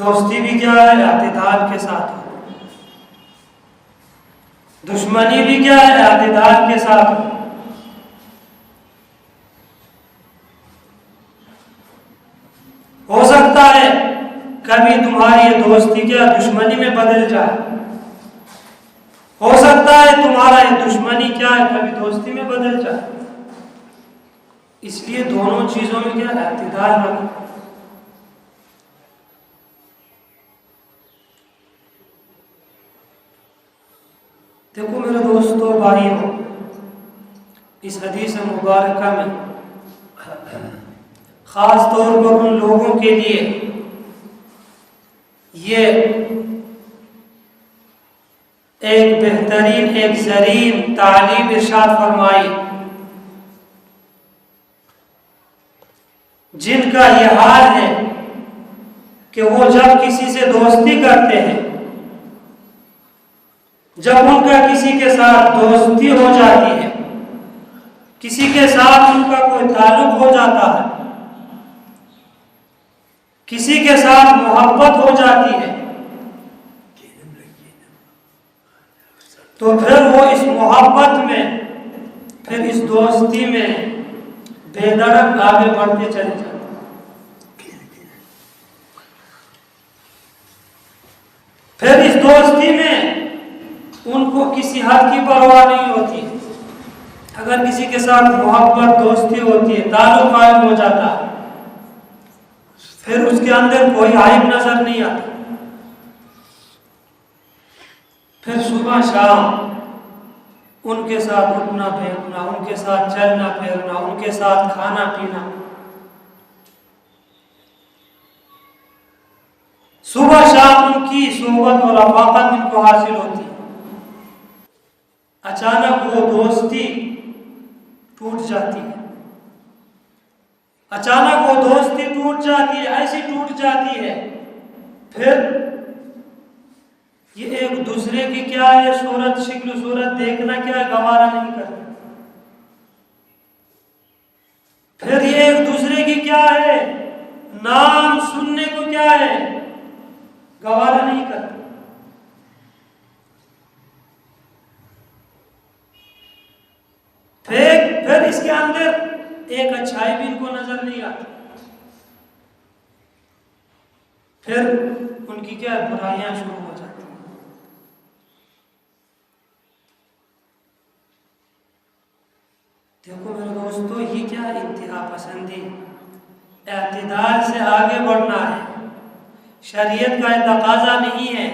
दोस्ती भी क्या है, इत्तेदाल के साथ हो। दुश्मनी भी क्या है, इत्तेदाल के साथ हो। हो सकता है कभी तुम्हारी ये दोस्ती क्या दुश्मनी में बदल जाए, हो सकता है तुम्हारा ये दुश्मनी क्या है कभी दोस्ती में बदल जाए। इसलिए दोनों चीजों में क्या इत्तेदाल रखो। देखो मेरे दोस्तों भाइयों, इस हदीस मुबारका में खास तौर पर उन लोगों के लिए ये एक बेहतरीन एक ज़रीन तालीम इरशाद फरमाई, जिनका यह हाल है कि वो जब किसी से दोस्ती करते हैं, जब उनका किसी के साथ दोस्ती हो जाती है, किसी के साथ उनका कोई ताल्लुक हो जाता है, किसी के साथ मोहब्बत हो जाती है, तो फिर वो इस मोहब्बत में, फिर इस दोस्ती में बेधड़क आगे बढ़ते चले जाते हैं। फिर इस दोस्ती में उनको किसी हद की परवाह नहीं होती। अगर किसी के साथ मोहब्बत दोस्ती होती है, ताल्लुक कायम हो जाता है, फिर उसके अंदर कोई आइब नजर नहीं आता। फिर सुबह शाम उनके साथ उठना बैठना, उनके साथ चलना फिरना, उनके साथ खाना पीना, सुबह शाम उनकी सोहबत और रफ़ाक़त इनको हासिल होती है। अचानक वो दोस्ती टूट जाती है, अचानक वो दोस्ती टूट जाती है, ऐसी टूट जाती है, फिर ये एक दूसरे की क्या है सूरत शक्ल सूरत देखना क्या है गवारा नहीं करते। फिर ये एक दूसरे की क्या है नाम सुनने को क्या है गवारा नहीं करते। फिर इसके अंदर एक अच्छाई भी इनको नजर नहीं आती। फिर उनकी क्या बुराइयां शुरू हो जाती। देखो मेरे दोस्तों, ये क्या इंतहा पसंदी, इत्तेदाल से आगे बढ़ना है, शरीयत का तकाजा नहीं है,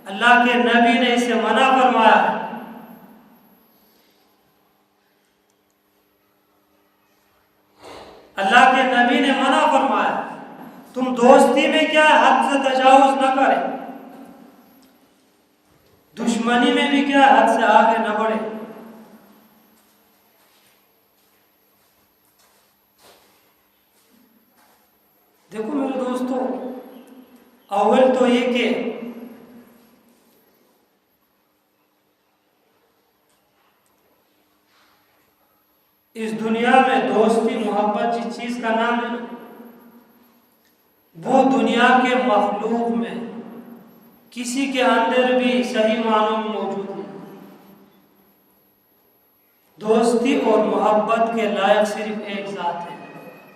अल्लाह के नबी ने इसे मना फरमाया है। अल्लाह के नबी ने मना फरमाया तुम दोस्ती में क्या हद से तजावुज न करें, दुश्मनी में भी क्या हद से आगे न बढ़े। देखो मेरे दोस्तों, अव्वल तो ये कि इस दुनिया में दोस्ती मोहब्बत जिस चीज का नाम है, वो दुनिया के मखलूक में किसी के अंदर भी सही मानों में मौजूद है। दोस्ती और मोहब्बत के लायक सिर्फ एक जात है,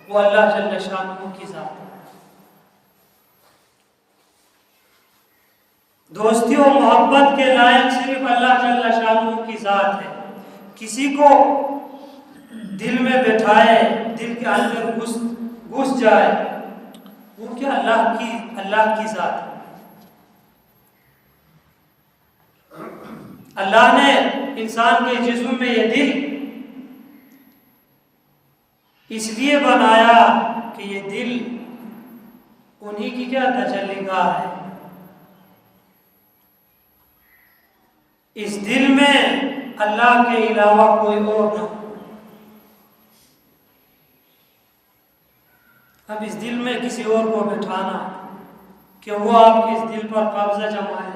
वो अल्लाह जल्ल शानुहू की जात है। दोस्ती और मोहब्बत के लायक सिर्फ अल्लाह जल्ल शानुहू की जात है। किसी को दिल में बैठाए, दिल के अंदर घुस जाए, वो क्या अल्लाह की जात है। अल्लाह ने इंसान के जिस्म में ये दिल इसलिए बनाया कि ये दिल उन्हीं की क्या तजल्लीगाह है। इस दिल में अल्लाह के अलावा कोई और न। अब इस दिल में किसी और को बैठाना कि वो आपके इस दिल पर कब्जा जमाए,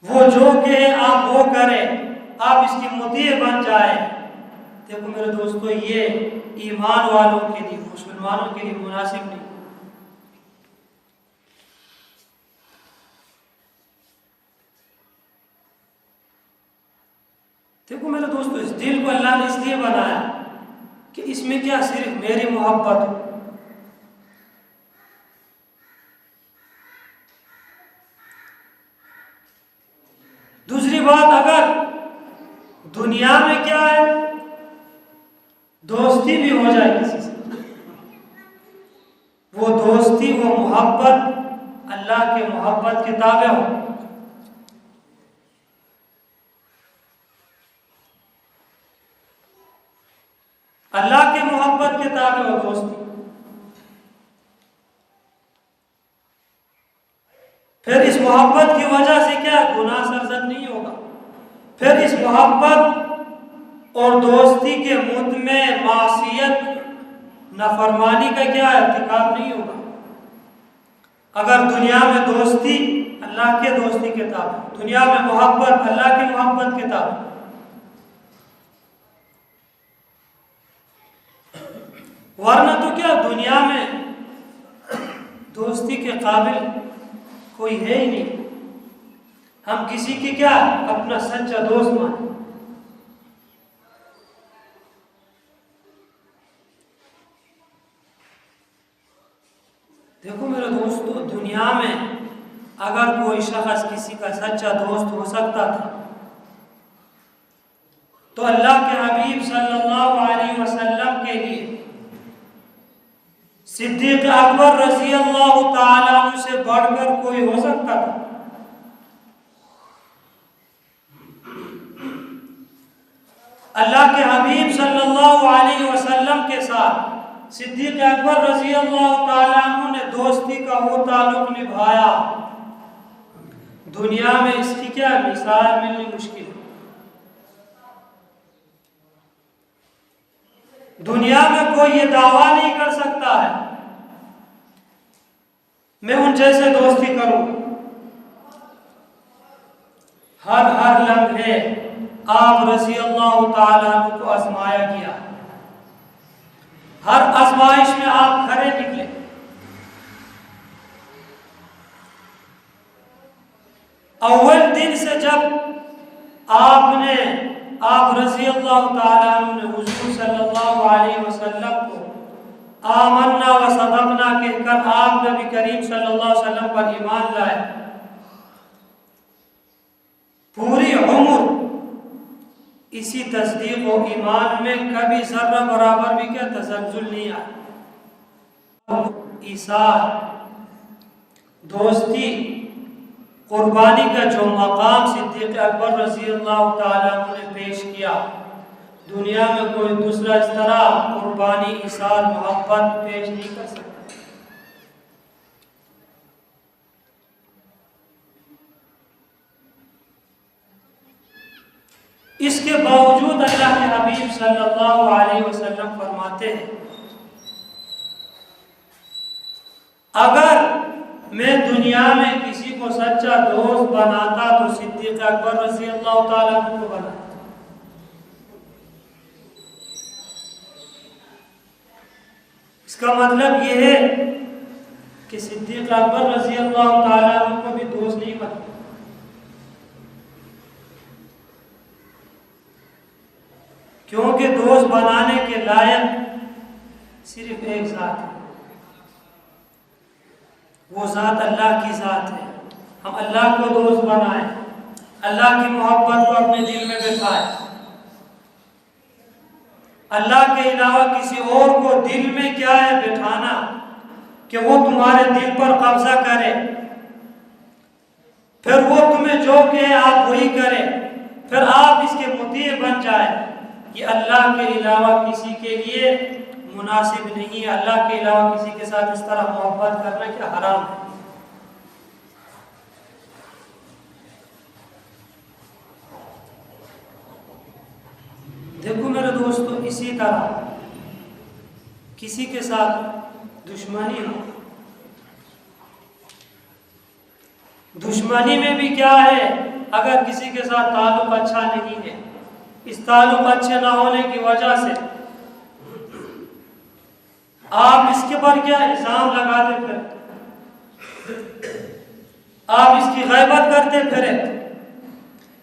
वो जो कहे आप वो करें, आप इसकी मुतीअ बन जाए। देखो मेरे दोस्तों, ये ईमान वालों के लिए, मुसलमानों के लिए मुनासिब नहीं। देखो मेरे दोस्तों, इस दिल को अल्लाह ने इसलिए बनाया कि इसमें क्या सिर्फ मेरी मोहब्बत हो। दूसरी बात, अगर दुनिया में क्या है, दोस्ती भी हो जाए किसी से, वो दोस्ती, वो मोहब्बत अल्लाह के मोहब्बत के ताबे हो। अल्लाह के मोहब्बत के ताबे हो दोस्ती। फिर इस मोहब्बत की वजह से क्या गुनाह सरजद नहीं होगा। फिर इस मोहब्बत और दोस्ती के मुद्दे में मासियत, नाफरमानी का क्या इर्तिकाब नहीं होगा। अगर दुनिया में दोस्ती अल्लाह के दोस्ती के ताबे, दुनिया में मोहब्बत अल्लाह की मोहब्बत के ताबे, वरना तो क्या दुनिया में दोस्ती के काबिल कोई है ही नहीं। हम किसी की क्या अपना सच्चा दोस्त माने। देखो मेरे दोस्तों, दुनिया में अगर कोई शख्स किसी का सच्चा दोस्त हो सकता था तो अल्लाह के हबीब सल्लल्लाहु अलैहि वसल्लम के लिए सिद्दीक अकबर रज़ी अल्लाह ताला अन्हु से बढ़कर कोई हो सकता था। अल्लाह के हबीब सल्लल्लाहु अलैहि वसल्लम के साथ सिद्दीक अकबर रज़ी अल्लाह ताला अन्हु ने दोस्ती का वो ताल्लुक निभाया, दुनिया में इसकी क्या मिसाल मिलनी मुश्किल है। दुनिया में कोई ये दावा नहीं कर सकता है मैं उन जैसे दोस्ती करूं। हर लम्हे आप रज़ी अल्लाह ताला अन्हु को आजमाया गया, हर आजमाइश में आप खरे निकले। अव्वल दिन से जब आप रज़ी अल्लाह ताला अन्हु ने हुज़ूर सल्लल्लाहु अलैहि वसल्लम को आमन्ना व सदक़ना कहकर आप नबी करीम सल्लल्लाहु अलैहि वसल्लम पर ईमान लाए, पूरी उम्र इसी तस्दीक और ईमान में कभी जर्रा बराबर भी क्या तसल्जुल नहीं आया। ईसार, दोस्ती, कुर्बानी का जो मकाम सिद्दीक अकबर रज़ी अल्लाह ताला अन्हु ने पेश किया, दुनिया में कोई दूसरा इस तरह कुर्बानी, ईसार, मोहब्बत पेश नहीं कर सकता। इसके बावजूद अल्लाह के हबीब सल्लल्लाहु अलैहि वसल्लम फरमाते हैं, अगर मैं दुनिया में किसी को सच्चा दोस्त बनाता तो सिद्दीक अकबर रज़ी अल्लाह ताला अन्हु को बनाता। इसका मतलब यह है कि सिद्दीक अकबर रज़ी अल्लाह ताला अन्हु को भी दोस्त नहीं बनता, क्योंकि दोस्त बनाने के लायक सिर्फ एक ज़ात है, वो ज़ात अल्लाह की ज़ात है। हम अल्लाह को दोस्त बनाएं, अल्लाह की मोहब्बत को अपने दिल में बिठाएं, अल्लाह के अलावा किसी और को दिल में क्या है बिठाना कि वो तुम्हारे दिल पर कब्जा करे, फिर वो तुम्हें जो कहे आप वही करें, फिर आप इसके मुतीय बन जाए, ये अल्लाह के अलावा किसी के लिए मुनासिब नहीं है। अल्लाह के अलावा किसी के साथ इस तरह मोहब्बत करना क्या हराम है। देखो मेरे दोस्तों, इसी तरह किसी के साथ दुश्मनी हो, दुश्मनी में भी क्या है, अगर किसी के साथ ताल्लुक अच्छा नहीं है, इस ताल्लुक अच्छे ना होने की वजह से आप इसके पर क्या इल्जाम लगाते फिर, आप इसकी गैबत करते फिरे,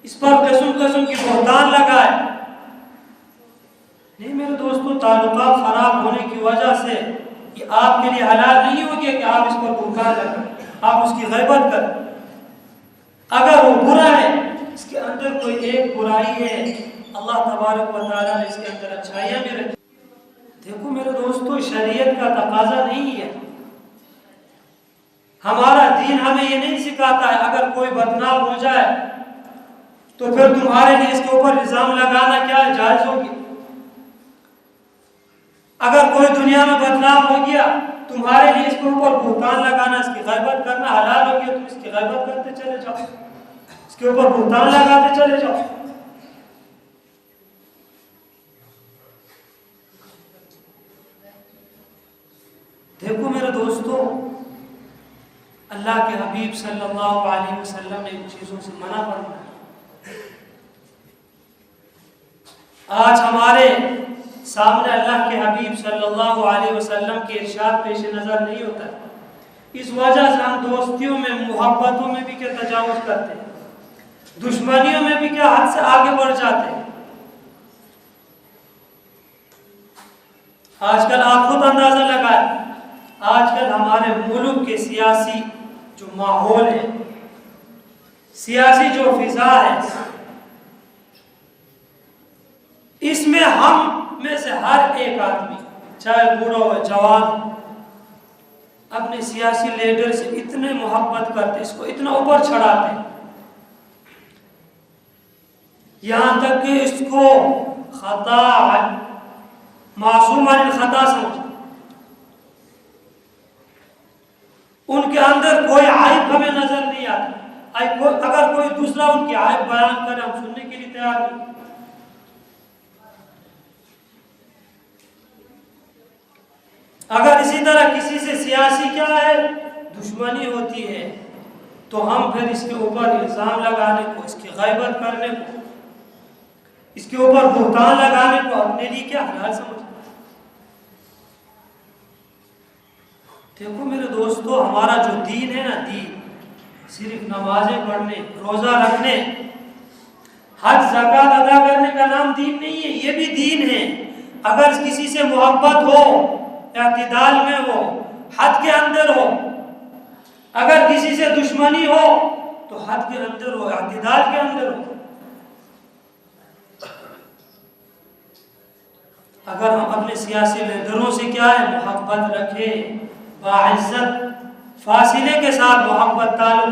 इस पर किस्म किस्म की बहतान लगाए। नहीं मेरे दोस्तों, ताल्लुकात खराब होने की वजह से ये आपके लिए हलाल नहीं हो गया कि आप इस पर बहतान लगाएं, आप उसकी गैबत करें। अगर वो बुरा है, इसके अंदर कोई एक बुराई है, अल्लाह तबारक व तआला ने इसके अंदर अच्छाइयां भी रखी। देखो मेरे दोस्तों, शरीयत का तकाजा नहीं है, हमारा दीन हमें ये नहीं सिखाता है अगर कोई बदनाम हो जाए तो फिर तुम्हारे लिए इसके ऊपर इल्जाम लगाना क्या जायज होगी। अगर कोई दुनिया में बदनाम हो गया, तुम्हारे लिए इसके ऊपर बहतान लगाना, इसकी गैबत करना हलाल हो गया, तुम इसकी गैबत करते चले जाओ, इसके ऊपर बहतान लगाते चले जाओ। देखो मेरे दोस्तों, अल्लाह के हबीब सल्लल्लाहु अलैहि वसल्लम ने इन चीजों से मना फरमाया। आज हमारे सामने अल्लाह के हबीब सल्लल्लाहु अलैहि वसल्लम के इरशाद पेश नजर नहीं होता, इस वजह से हम दोस्तियों में, मोहब्बतों में भी क्या तजावुज करते हैं, दुश्मनियों में भी क्या हद से आगे बढ़ जाते हैं। आजकल आप खुद अंदाजा लगाए, आजकल हमारे मुल्क के सियासी जो माहौल है, सियासी जो फिजा है, इसमें हम में से हर एक आदमी, चाहे बूढ़ा हो जवान, अपने सियासी लीडर से इतने मोहब्बत करते, इसको इतना ऊपर चढ़ाते, यहां तक कि इसको खता, मासूम अनिल खता समझ, उनके अंदर कोई आयब हमें नजर नहीं आता। अगर कोई दूसरा उनकी आयब बयान करे, हम सुनने के लिए तैयार नहीं। अगर इसी तरह किसी से सियासी क्या है दुश्मनी होती है, तो हम फिर इसके ऊपर इल्जाम लगाने को, इसकी गैबत करने को, इसके ऊपर बहतान लगाने को अपने लिए क्या हलाल समझ। देखो मेरे दोस्तों, हमारा जो दीन है ना, दीन सिर्फ नमाजें पढ़ने, रोजा रखने, हज ज़कात अदा करने का नाम दीन नहीं है, ये भी दीन है। अगर किसी से मोहब्बत हो, इत्तिदाल में हो, हद के अंदर हो, अगर किसी से दुश्मनी हो तो हद के अंदर हो, इत्तिदाल के अंदर हो। अगर हम अपने सियासी लीडरों से क्या है मोहब्बत रखें, बाइज्जत फासिले के साथ मोहब्बत ताल्लुक